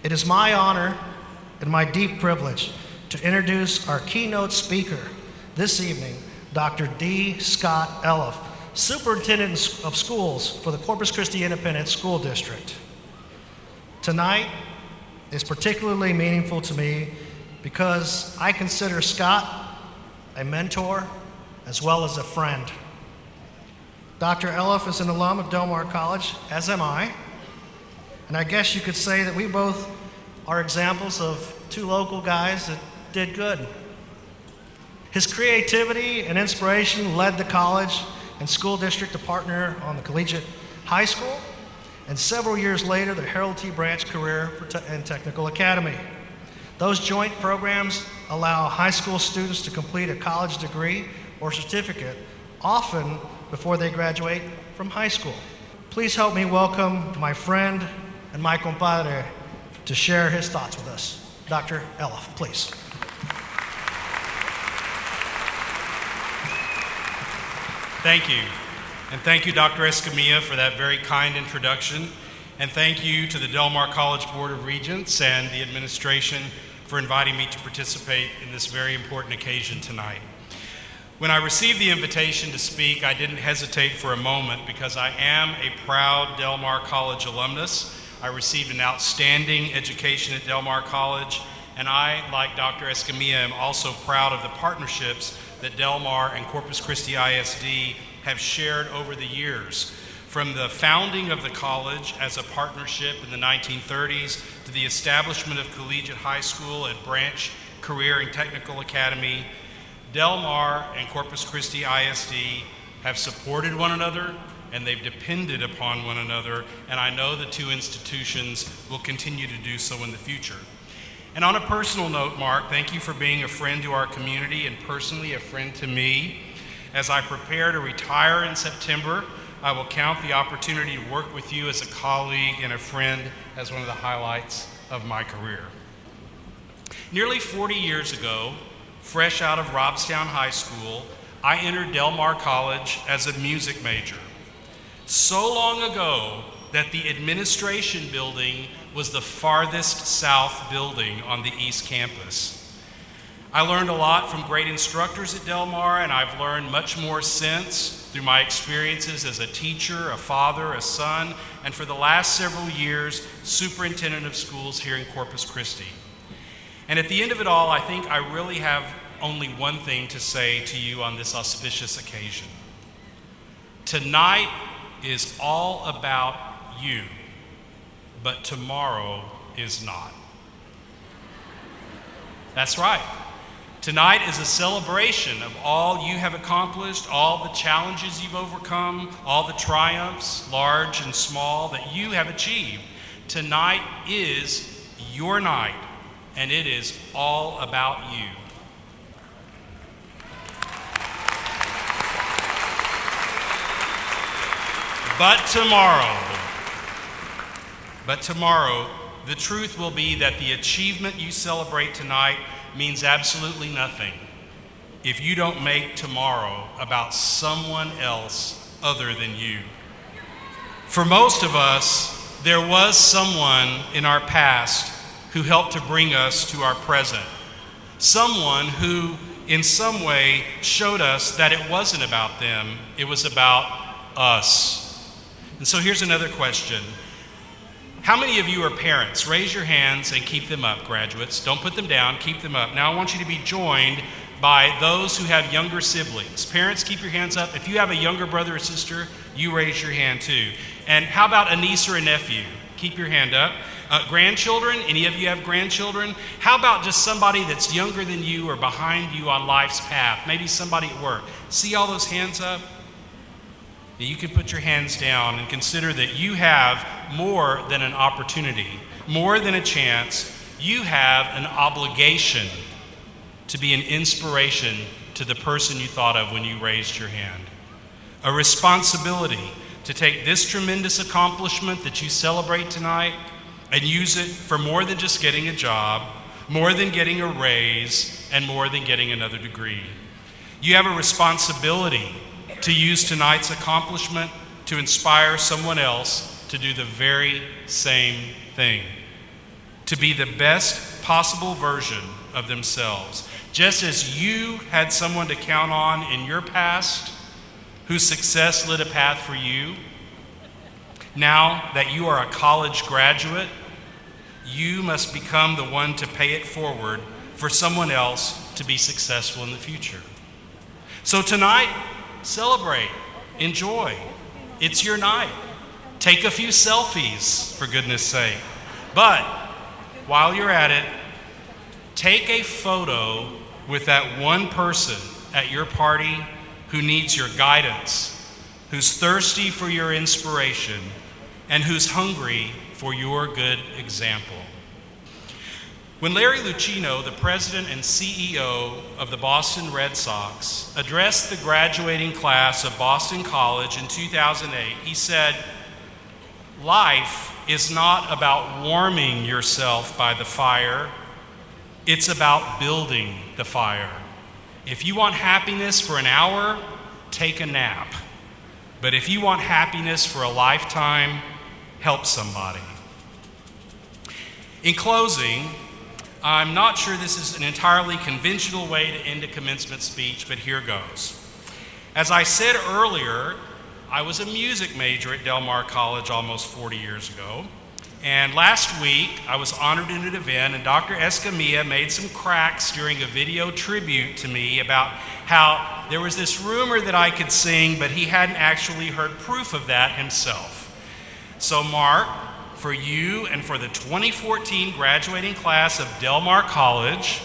It is my honor and my deep privilege to introduce our keynote speaker this evening, Dr. D. Scott Elliff, Superintendent of Schools for the Corpus Christi Independent School District. Tonight is particularly meaningful to me because I consider Scott a mentor as well as a friend. Dr. Elliff is an alum of Del Mar College, as am I, and I guess you could say that we both are examples of two local guys that did good. His creativity and inspiration led the college and school district to partner on the collegiate high school, and several years later, the Harold T. Branch Career and Technical Academy. Those joint programs allow high school students to complete a college degree or certificate, often before they graduate from high school. Please help me welcome my friend and my compadre to share his thoughts with us. Dr. Elliff, please. Thank you. And thank you, Dr. Escamilla, for that very kind introduction. And thank you to the Del Mar College Board of Regents and the administration for inviting me to participate in this very important occasion tonight. When I received the invitation to speak, I didn't hesitate for a moment because I am a proud Del Mar College alumnus. I received an outstanding education at Del Mar College, and I, like Dr. Escamilla, am also proud of the partnerships that Del Mar and Corpus Christi ISD have shared over the years. From the founding of the college as a partnership in the 1930s to the establishment of collegiate high school at Branch Career and Technical Academy, Del Mar and Corpus Christi ISD have supported one another and they've depended upon one another, and I know the two institutions will continue to do so in the future. And on a personal note, Mark, thank you for being a friend to our community and personally a friend to me. As I prepare to retire in September, I will count the opportunity to work with you as a colleague and a friend as one of the highlights of my career. Nearly 40 years ago, fresh out of Robstown High School, I entered Del Mar College as a music major. So long ago that the administration building was the farthest south building on the East Campus. I learned a lot from great instructors at Del Mar, and I've learned much more since through my experiences as a teacher, a father, a son, and for the last several years, superintendent of schools here in Corpus Christi. And at the end of it all, I think I really have only one thing to say to you on this auspicious occasion. Tonight is all about you, but tomorrow is not. That's right. Tonight is a celebration of all you have accomplished, all the challenges you've overcome, all the triumphs, large and small, that you have achieved. Tonight is your night, and it is all about you. But tomorrow, the truth will be that the achievement you celebrate tonight means absolutely nothing if you don't make tomorrow about someone else other than you. For most of us, there was someone in our past who helped to bring us to our present. Someone who, in some way, showed us that it wasn't about them, it was about us. And so here's another question. How many of you are parents? Raise your hands and keep them up, graduates. Don't put them down, keep them up. Now I want you to be joined by those who have younger siblings. Parents, keep your hands up. If you have a younger brother or sister, you raise your hand too. And how about a niece or a nephew? Keep your hand up. Grandchildren, any of you have grandchildren? How about just somebody that's younger than you or behind you on life's path? Maybe somebody at work. See all those hands up? You can put your hands down and consider that you have more than an opportunity, more than a chance. You have an obligation to be an inspiration to the person you thought of when you raised your hand. A responsibility to take this tremendous accomplishment that you celebrate tonight and use it for more than just getting a job, more than getting a raise, and more than getting another degree. You have a responsibility to use tonight's accomplishment to inspire someone else to do the very same thing. to be the best possible version of themselves. Just as you had someone to count on in your past whose success lit a path for you, now that you are a college graduate, you must become the one to pay it forward for someone else to be successful in the future. So tonight, celebrate, enjoy. It's your night. Take a few selfies, for goodness sake. But while you're at it, take a photo with that one person at your party who needs your guidance, who's thirsty for your inspiration, and who's hungry for your good example. When Larry Lucchino, the president and CEO of the Boston Red Sox, addressed the graduating class of Boston College in 2008, he said, "Life is not about warming yourself by the fire, it's about building the fire. If you want happiness for an hour, take a nap. But if you want happiness for a lifetime, help somebody." In closing, I'm not sure this is an entirely conventional way to end a commencement speech, but here goes. As I said earlier, I was a music major at Del Mar College almost 40 years ago. And last week, I was honored in an event, and Dr. Escamilla made some cracks during a video tribute to me about how there was this rumor that I could sing, but he hadn't actually heard proof of that himself. So Mark, for you and for the 2014 graduating class of Del Mar College,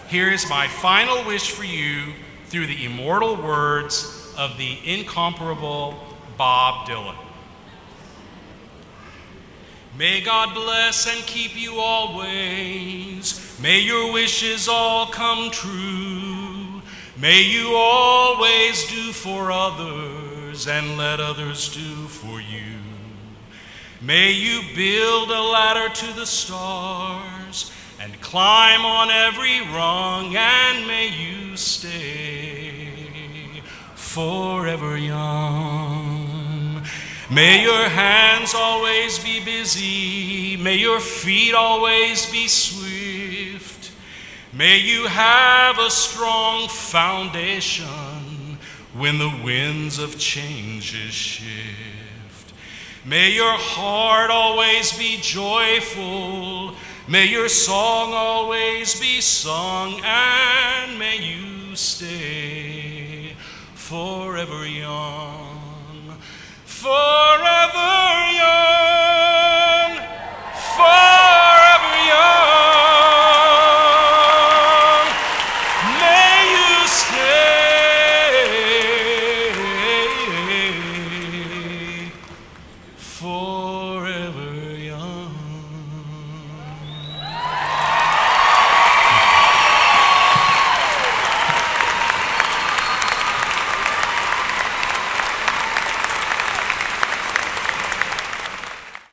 here is my final wish for you through the immortal words of the incomparable Bob Dylan. May God bless and keep you always. May your wishes all come true. May you always do for others and let others do for you. May you build a ladder to the stars and climb on every rung, and may you stay forever young. May your hands always be busy. May your feet always be swift. May you have a strong foundation when the winds of changes shift. May your heart always be joyful. May your song always be sung, and may you stay forever young. Forever young. Forever